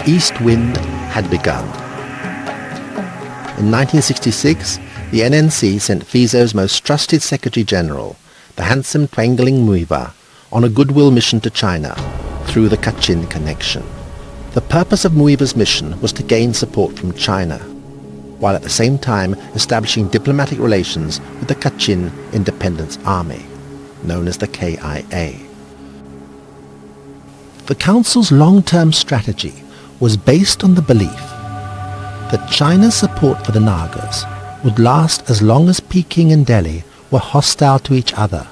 The East Wind had begun. In 1966, the NNC sent FIZO's most trusted Secretary-General, the handsome Twinkling Muiva, on a goodwill mission to China through the Kachin connection. The purpose of Muiva's mission was to gain support from China, while at the same time establishing diplomatic relations with the Kachin Independence Army, known as the KIA. The Council's long-term strategy was based on the belief that China's support for the Nagas would last as long as Peking and Delhi were hostile to each other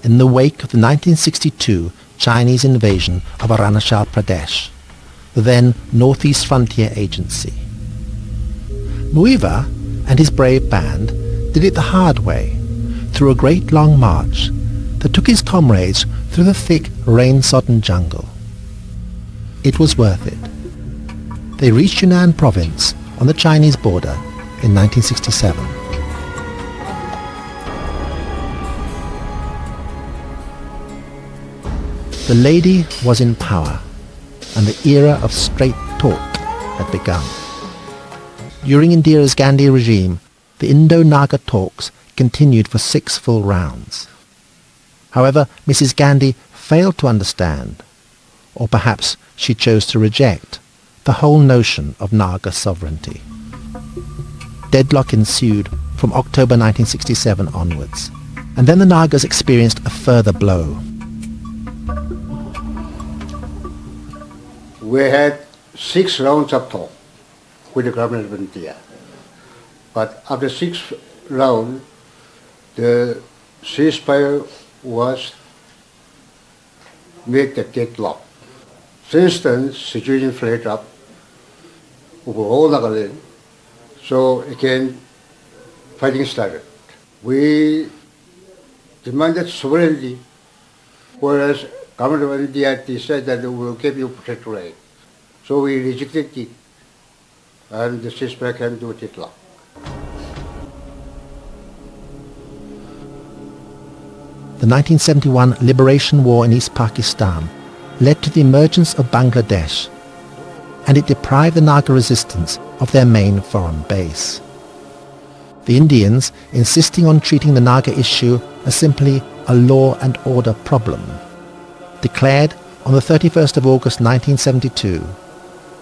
in the wake of the 1962 Chinese invasion of Arunachal Pradesh, the then Northeast Frontier Agency. Muiva and his brave band did it the hard way, through a great long march that took his comrades through the thick, rain-sodden jungle. It was worth it. They reached Yunnan province on the Chinese border in 1967. The lady was in power, and the era of straight talk had begun. During Indira Gandhi's regime, the Indo-Naga talks continued for 6 full rounds. However, Mrs. Gandhi failed to understand, or perhaps she chose to reject, the whole notion of Naga sovereignty. Deadlock ensued from October 1967 onwards, and then the Nagas experienced a further blow. We had 6 rounds of talk with the government of India. But after 6 rounds, the ceasefire was made the deadlock. Since then, situation flared up over all Nagaland. So again, fighting started. We demanded sovereignty, whereas government of India said that we will give you protectorate. So we rejected it, and the ceasefire came to a deadlock. The 1971 Liberation War in East Pakistan led to the emergence of Bangladesh, and it deprived the Naga resistance of their main foreign base. The Indians, insisting on treating the Naga issue as simply a law and order problem, declared on the 31st of August 1972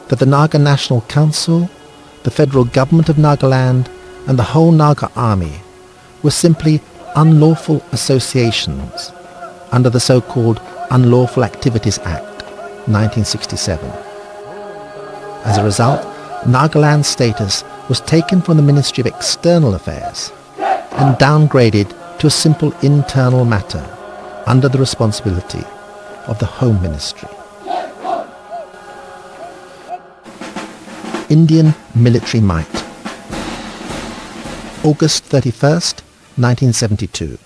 that the Naga National Council, the federal government of Nagaland, and the whole Naga army were simply unlawful associations under the so-called Unlawful Activities Act 1967. As a result, Nagaland's status was taken from the Ministry of External Affairs and downgraded to a simple internal matter under the responsibility of the Home Ministry. Indian military might. August 31st, 1972.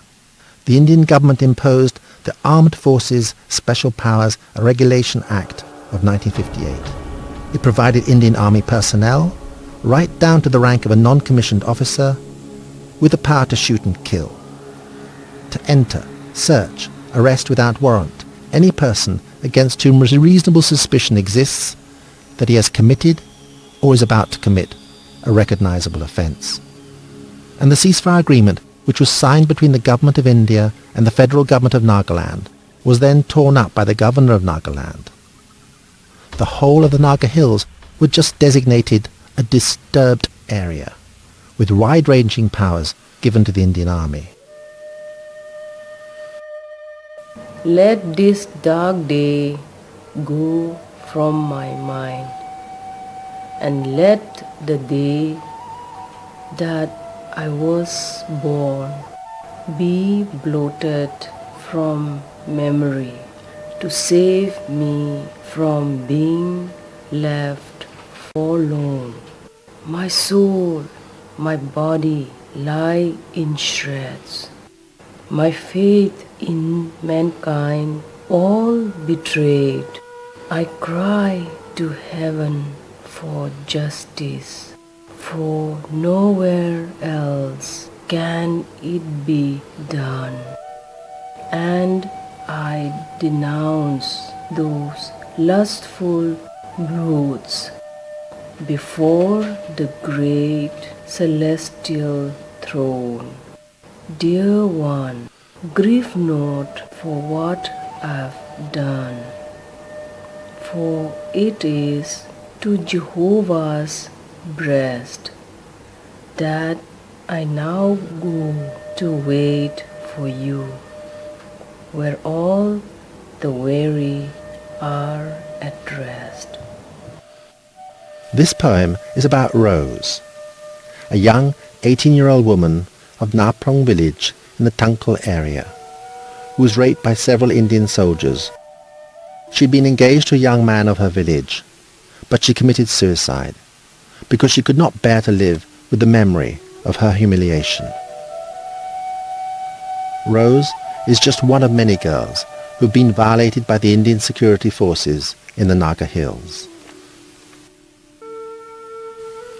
The Indian government imposed the Armed Forces Special Powers Regulation Act of 1958. It provided Indian Army personnel, right down to the rank of a non-commissioned officer, with the power to shoot and kill, to enter, search, arrest without warrant any person against whom reasonable suspicion exists that he has committed or is about to commit a recognizable offence. And the ceasefire agreement, which was signed between the Government of India and the Federal Government of Nagaland, was then torn up by the Governor of Nagaland. The whole of the Naga Hills were just designated a disturbed area, with wide-ranging powers given to the Indian Army. Let this dark day go from my mind, and let the day that I was born be blotted from memory, to save me from being left forlorn. My soul, my body lie in shreds. My faith in mankind all betrayed. I cry to heaven for justice, for nowhere else can it be done. And I denounce those lustful broods before the great celestial throne. Dear one, grieve not for what I've done, for it is to Jehovah's breast that I now go to wait for you, where all the weary are at rest. This poem is about Rose, a young 18-year-old woman of Naprong village in the Tangkol area, who was raped by several Indian soldiers. She'd been engaged to a young man of her village, but she committed suicide because she could not bear to live with the memory of her humiliation. Rose is just one of many girls who've been violated by the Indian security forces in the Naga Hills.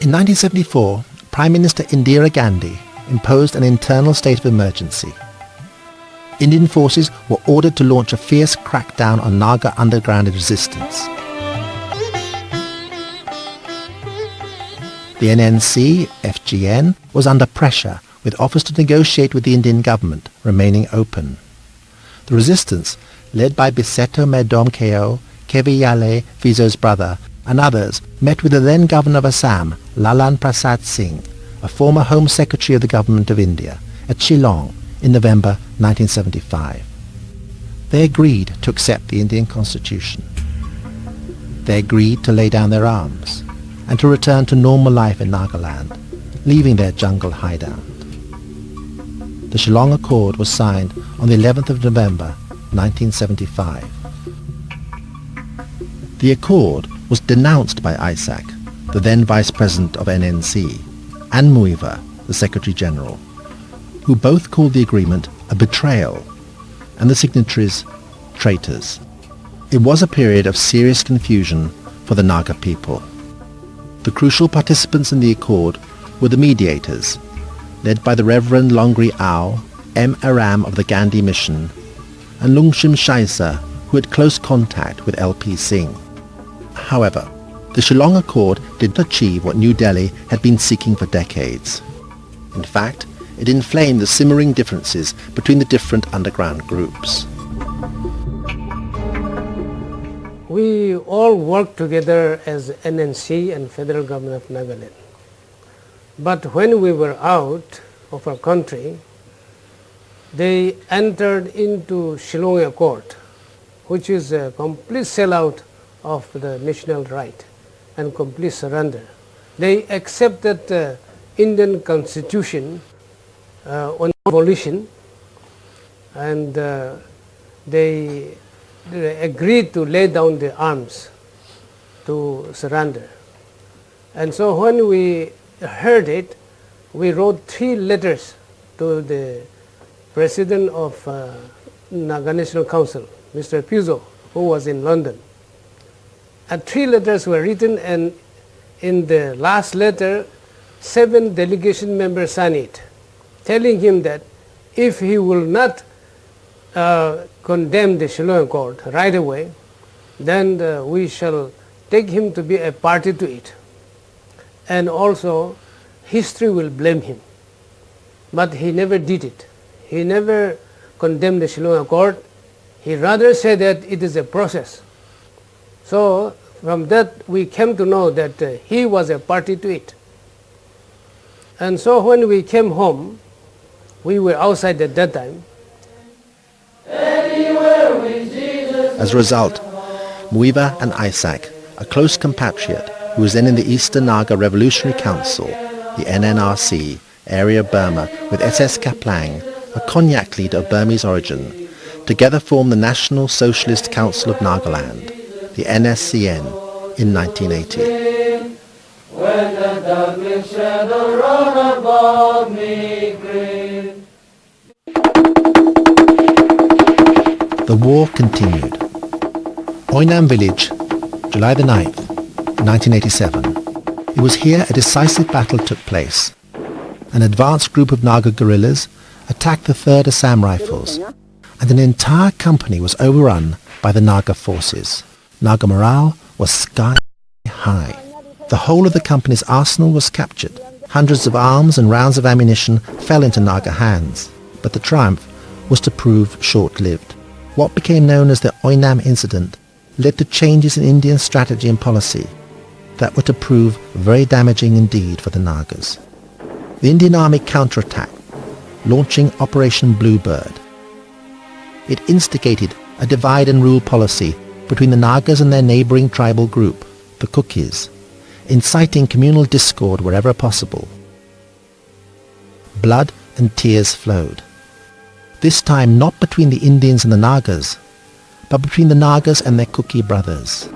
In 1974, Prime Minister Indira Gandhi imposed an internal state of emergency. Indian forces were ordered to launch a fierce crackdown on Naga underground resistance. The NNC, FGN, was under pressure, with offers to negotiate with the Indian government remaining open. The resistance, led by Biseto Medom Keo, Keviyale Vizo's brother, and others, met with the then Governor of Assam, Lalan Prasad Singh, a former Home Secretary of the Government of India, at Shillong in November 1975. They agreed to accept the Indian Constitution. They agreed to lay down their arms and to return to normal life in Nagaland, leaving their jungle hideout. The Shillong Accord was signed on the 11th of November 1975. The accord was denounced by Isaac, the then Vice President of NNC, and Muiva, the Secretary General, who both called the agreement a betrayal and the signatories traitors. It was a period of serious confusion for the Naga people. The crucial participants in the accord were the mediators, led by the Reverend Longri Ao, M. Aram of the Gandhi Mission, and Lungshim Shaisa, who had close contact with L.P. Singh. However, the Shillong Accord did not achieve what New Delhi had been seeking for decades. In fact, it inflamed the simmering differences between the different underground groups. We all worked together as NNC and Federal Government of Nagaland. But when we were out of our country, they entered into Shillong Accord, which is a complete sellout of the national right and complete surrender. They accepted the Indian Constitution on abolition, and they agreed to lay down the arms to surrender. And so when we heard it, we wrote 3 letters to the President of Naga National Council, Mr. Puzo, who was in London. And 3 letters were written, and in the last letter, 7 delegation members signed it, telling him that if he will not condemn the Shillong Accord right away, then we shall take him to be a party to it. And also, history will blame him. But he never did it. He never condemned the Shillong Accord. He rather said that it is a process. So from that we came to know that he was a party to it. And so when we came home, we were outside at that time. As a result, Muiva and Isaac, a close compatriot who was then in the Eastern Naga Revolutionary Council, the NNRC, area of Burma, with SS Kaplang, a Konyak leader of Burmese origin, together formed the National Socialist Council of Nagaland, the NSCN, in 1980. When the darkling shadow round about me great. The war continued. Oinam village, July the 9th, 1987. It was here a decisive battle took place. An advanced group of Naga guerrillas attacked the 3rd Assam Rifles, and an entire company was overrun by the Naga forces. Naga morale was sky high. The whole of the company's arsenal was captured. Hundreds of arms and rounds of ammunition fell into Naga hands, but the triumph was to prove short-lived. What became known as the Oinam incident led to changes in Indian strategy and policy that were to prove very damaging indeed for the Nagas. The Indian Army counterattacked, launching Operation Bluebird. It instigated a divide and rule policy between the Nagas and their neighbouring tribal group, the Kukis, inciting communal discord wherever possible. Blood and tears flowed. This time not between the Indians and the Nagas, but between the Nagas and their Kuki brothers.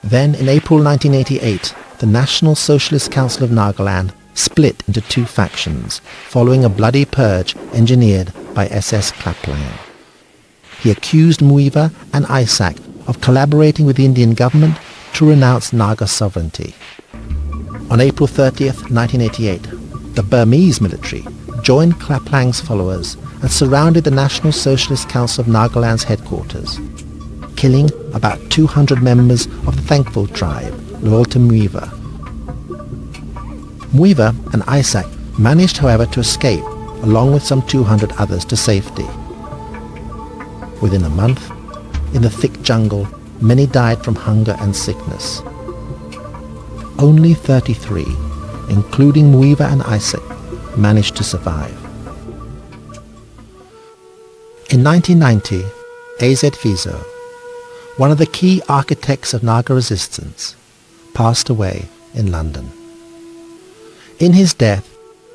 Then in April 1988, the National Socialist Council of Nagaland split into two factions, following a bloody purge engineered by SS Klaplang. He accused Muiva and Isaac of collaborating with the Indian government to renounce Naga sovereignty. On April 30th, 1988, the Burmese military joined Klaplang's followers and surrounded the National Socialist Council of Nagaland's headquarters, killing about 200 members of the Thankful tribe, loyal to Muiva. Muiva and Isaac managed, however, to escape, along with some 200 others, to safety. Within a month, in the thick jungle, many died from hunger and sickness. Only 33, including Muiva and Isaac, managed to survive. In 1990, A.Z. Fizo, one of the key architects of Naga resistance, passed away in London. In his death,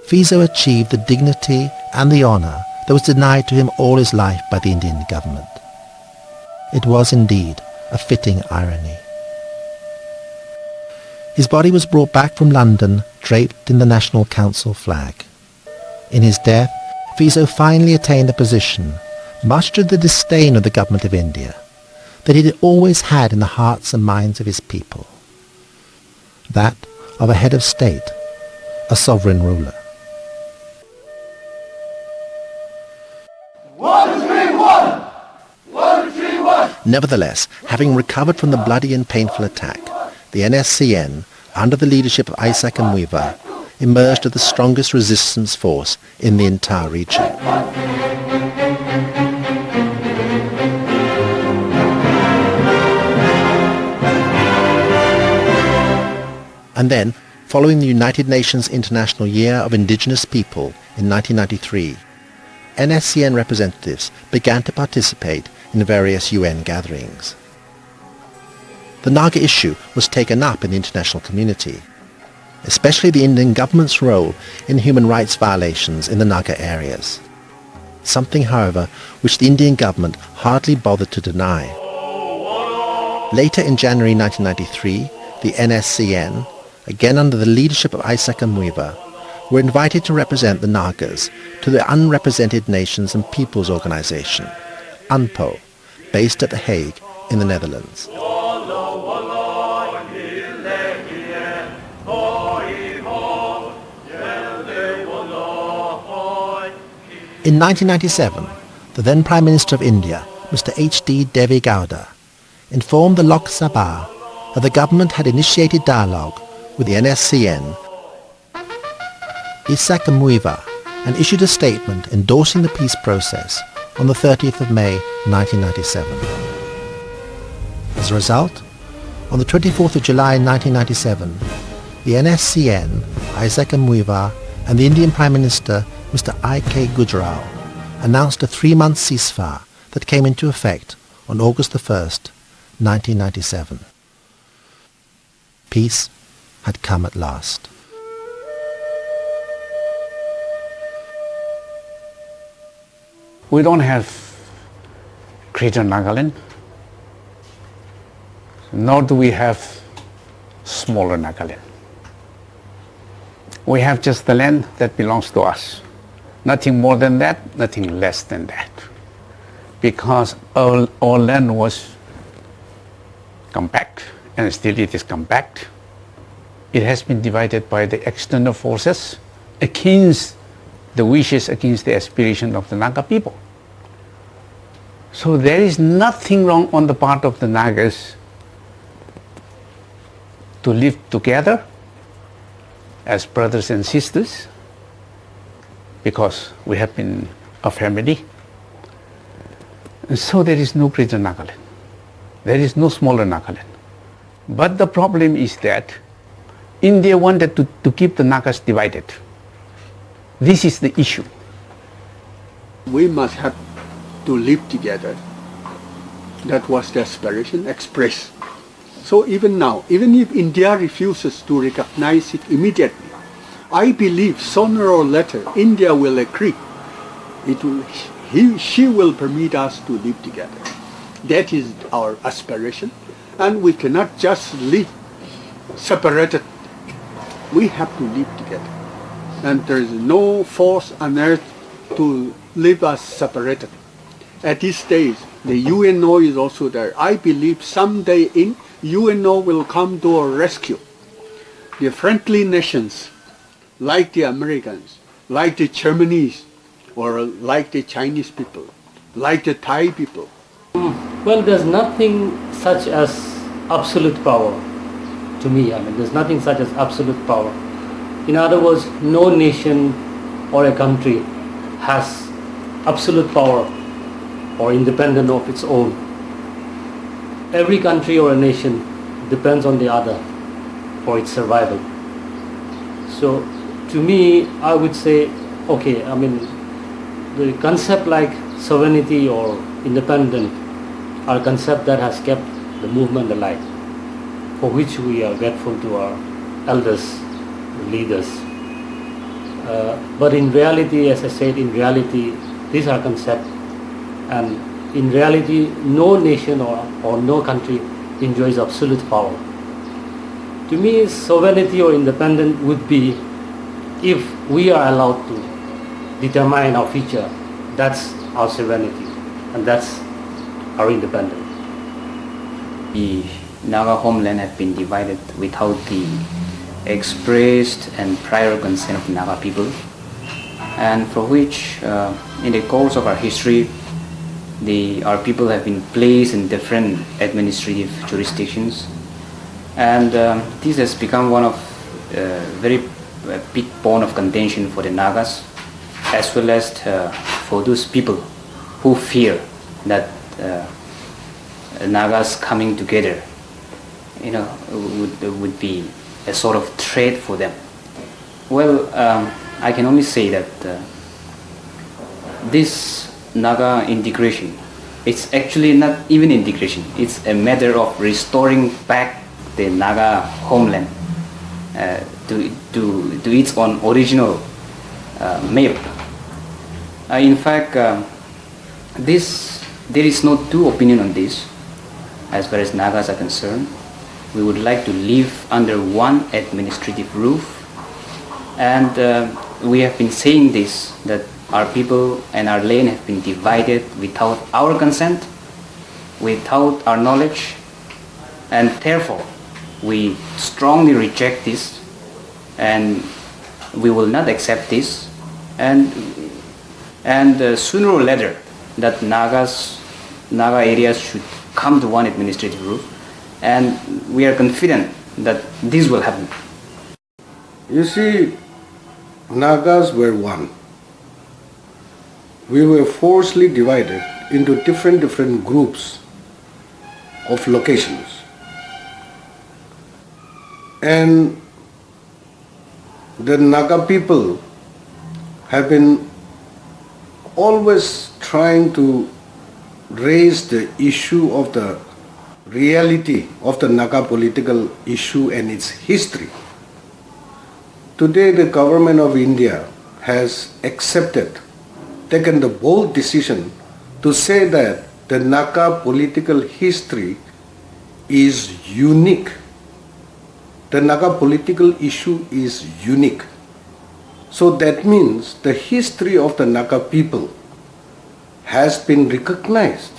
Fizo achieved the dignity and the honour that was denied to him all his life by the Indian government. It was indeed a fitting irony. His body was brought back from London draped in the National Council flag. In his death, Fizo finally attained a position, much to the disdain of the government of India, that he had always had in the hearts and minds of his people. That of a head of state, a sovereign ruler. 131! 131! Nevertheless, having recovered from the bloody and painful attack, the NSCN, under the leadership of Isaac and Muiva, emerged as the strongest resistance force in the entire region. And then, following the United Nations International Year of Indigenous People in 1993, NSCN representatives began to participate in various UN gatherings. The Naga issue was taken up in the international community, especially the Indian government's role in human rights violations in the Naga areas, something, however, which the Indian government hardly bothered to deny. Later in January 1993, the NSCN, again under the leadership of Isaac and Muiva, were invited to represent the Nagas to the Unrepresented Nations and Peoples Organization, UNPO, based at The Hague in the Netherlands. In 1997, the then Prime Minister of India, Mr. H.D. Deve Gowda, informed the Lok Sabha that the government had initiated dialogue with the NSCN, Isaac and Muiva, and issued a statement endorsing the peace process on the 30th of May 1997. As a result, on the 24th of July 1997, the NSCN, Isaac and Muiva, and the Indian Prime Minister, Mr. I.K. Gujral, announced a 3-month ceasefire that came into effect on August the 1st, 1997. Peace had come at last. We don't have Greater Nagaland, nor do we have smaller Nagaland. We have just the land that belongs to us. Nothing more than that, nothing less than that. Because our land was compact, and still it is compact. It has been divided by the external forces against the wishes, against the aspiration of the Naga people. So there is nothing wrong on the part of the Nagas to live together as brothers and sisters, because we have been a family. And so there is no greater Nagaland. There is no smaller Nagaland. But the problem is that India wanted to keep the Nagas divided. This is the issue. We must have to live together. That was the aspiration expressed. So even now, even if India refuses to recognize it immediately, I believe sooner or later India will agree. She will permit us to live together. That is our aspiration, and we cannot just live separated. We have to live together, and there is no force on earth to leave us separated. At this stage, the UNO is also there. I believe someday UNO will come to our rescue. The friendly nations, like the Americans, like the Germans, or like the Chinese people, like the Thai people. Well, there's nothing such as absolute power to me. I mean, there's nothing such as absolute power. In other words, no nation or a country has absolute power or independent of its own. Every country or a nation depends on the other for its survival. So to me, I would say, okay, I mean, the concept like sovereignty or independence are concepts that has kept the movement alive, for which we are grateful to our elders, leaders. But in reality, as I said, in reality, these are concepts, and in reality, no nation or no country enjoys absolute power. To me, sovereignty or independence would be if we are allowed to determine our future. That's our sovereignty, and that's our independence. The Naga homeland have been divided without the expressed and prior consent of Naga people, and for which in the course of our history our people have been placed in different administrative jurisdictions, and this has become one of very big bone of contention for the Nagas, as well as for those people who fear that Nagas coming together, would be a sort of threat for them. Well, I can only say that this Naga integration, it's actually not even integration, it's a matter of restoring back the Naga homeland to its own original map. In fact, there is no two opinion on this. As far as Nagas are concerned, we would like to live under one administrative roof, and we have been saying this, that our people and our land have been divided without our consent, without our knowledge, and therefore we strongly reject this, and we will not accept this, and sooner or later that Naga areas should come to one administrative roof, and we are confident that this will happen. You see, Nagas were one. We were forcibly divided into different groups of locations. And the Naga people have been always trying to raise the issue of the reality of the Naga political issue and its history. Today the government of India has taken the bold decision to say that the Naga political history is unique. The Naga political issue is unique. So that means the history of the Naga people has been recognized.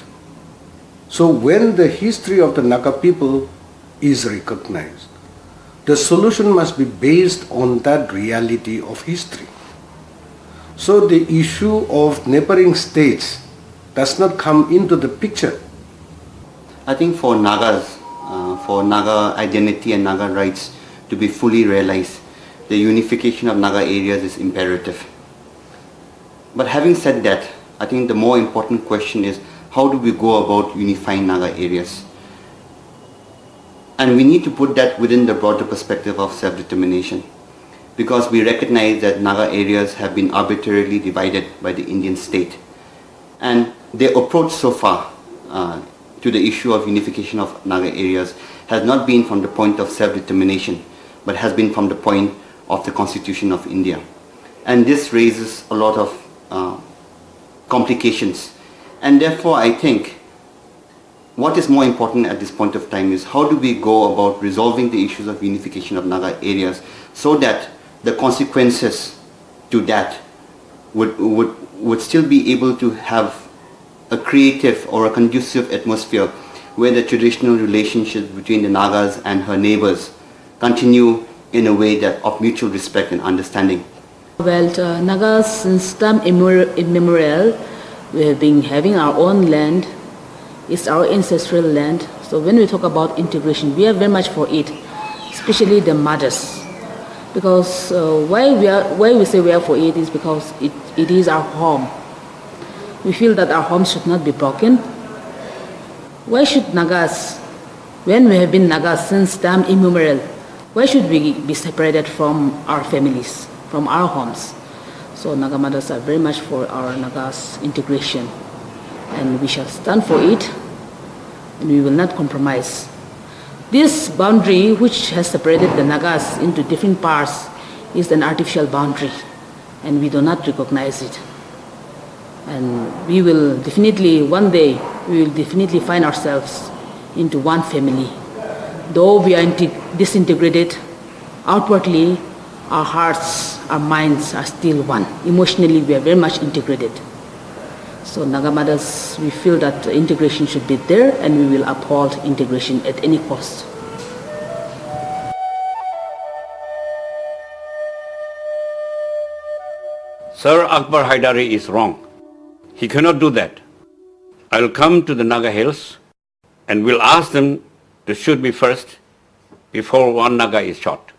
So when the history of the Naga people is recognized, the solution must be based on that reality of history. So the issue of neighboring states does not come into the picture. I think for Nagas, for Naga identity and Naga rights to be fully realized, the unification of Naga areas is imperative. But having said that, I think the more important question is, how do we go about unifying Naga areas? And we need to put that within the broader perspective of self-determination, because we recognize that Naga areas have been arbitrarily divided by the Indian state. And their approach so far to the issue of unification of Naga areas has not been from the point of self-determination, but has been from the point of the Constitution of India. And this raises a lot of complications. And therefore, I think what is more important at this point of time is how do we go about resolving the issues of unification of Naga areas so that the consequences to that would still be able to have a creative or a conducive atmosphere where the traditional relationships between the Nagas and her neighbors continue in a way that of mutual respect and understanding. Well, Nagas, since time immemorial, we have been having our own land. It's our ancestral land. So when we talk about integration, we are very much for it, especially the mothers. Because why we say we are for it is because it is our home. We feel that our home should not be broken. Why should Nagas, when we have been Nagas since time immemorial, why should we be separated from our families, from our homes? So Naga mothers are very much for our Nagas integration, and we shall stand for it, and we will not compromise. This boundary, which has separated the Nagas into different parts, is an artificial boundary, and we do not recognize it. And we will definitely, one day, we will definitely find ourselves into one family. Though we are disintegrated, outwardly, our hearts, our minds are still one. Emotionally, we are very much integrated. So Naga mothers, we feel that integration should be there, and we will uphold integration at any cost. Sir Akbar Haidari is wrong. He cannot do that. I will come to the Naga hills and will ask them to shoot me first before one Naga is shot.